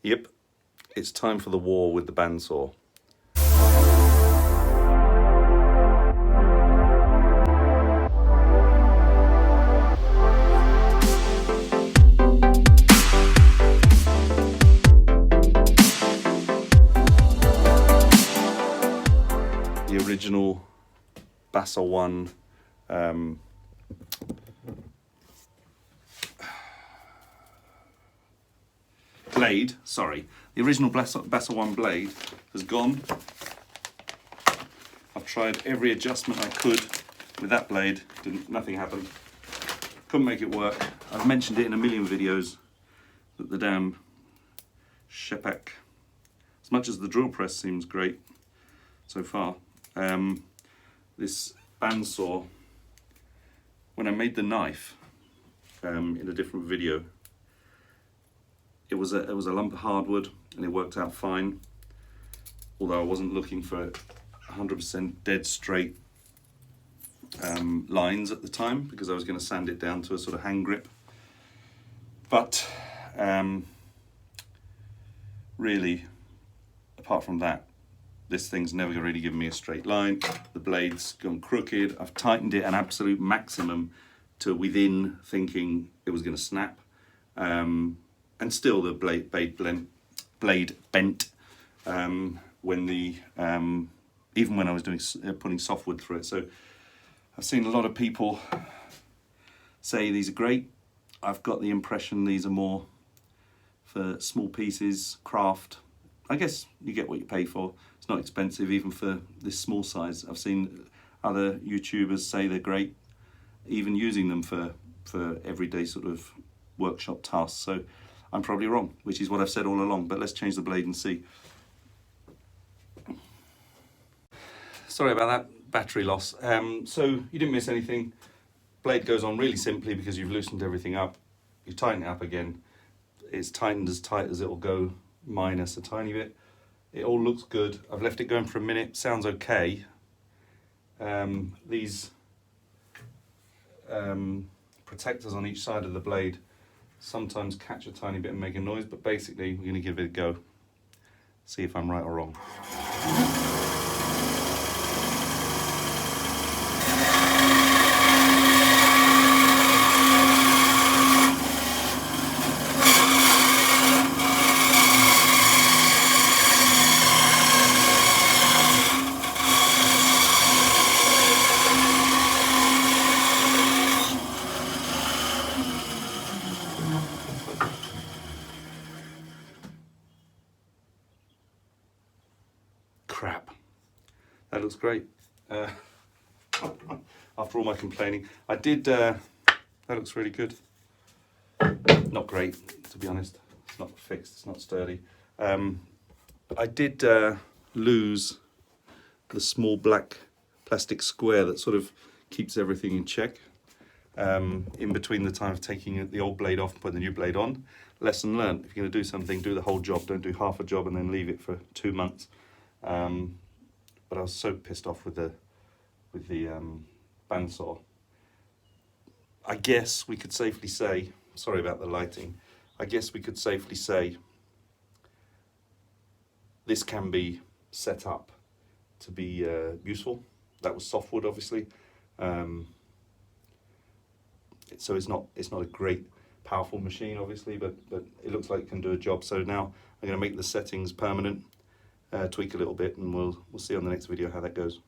Yep, it's time for the war with the bandsaw. The original BASA1 blade, the original BASA1 blade has gone. I've tried every adjustment I could with that blade, nothing happened. Couldn't make it work. I've mentioned it in a million videos that the damn Sheppach, as much as the drill press seems great so far, this bandsaw, when I made the knife in a different video, it was a lump of hardwood and it worked out fine, although I wasn't looking for 100% dead straight lines at the time because I was going to sand it down to a sort of hand grip. But really, apart from that, this thing's never really given me a straight line. The blade's gone crooked. I've tightened it an absolute maximum to within thinking it was going to snap. And still the blade bent when the even when I was doing putting softwood through it. So I've seen a lot of people say these are great. I've got the impression these are more for small pieces, craft. I guess you get what you pay for. It's not expensive even for this small size. I've seen other YouTubers say they're great, even using them for everyday sort of workshop tasks. So I'm probably wrong, which is what I've said all along, but let's change the blade and see. Sorry about that battery loss. So you didn't miss anything. Blade goes on really simply because you've loosened everything up. You tighten it up again. It's tightened as tight as it'll go, minus a tiny bit. It all looks good. I've left it going for a minute, sounds okay. These protectors on each side of the blade sometimes catch a tiny bit and make a noise, but basically we're going to give it a go, see if I'm right or wrong. Crap. That looks great. After all my complaining, I did. That looks really good. Not great, to be honest. It's not fixed. It's not sturdy. I did lose the small black plastic square that sort of keeps everything in check. In between the time of taking the old blade off and putting the new blade on. Lesson learned. If you're going to do something, do the whole job. Don't do half a job and then leave it for 2 months. But I was so pissed off with the bandsaw. I guess we could safely say, sorry about the lighting, I guess we could safely say this can be set up to be useful. That was softwood, obviously. So it's not a great powerful machine, obviously, but it looks like it can do a job. So now I'm going to make the settings permanent, tweak a little bit, and we'll see on the next video how that goes.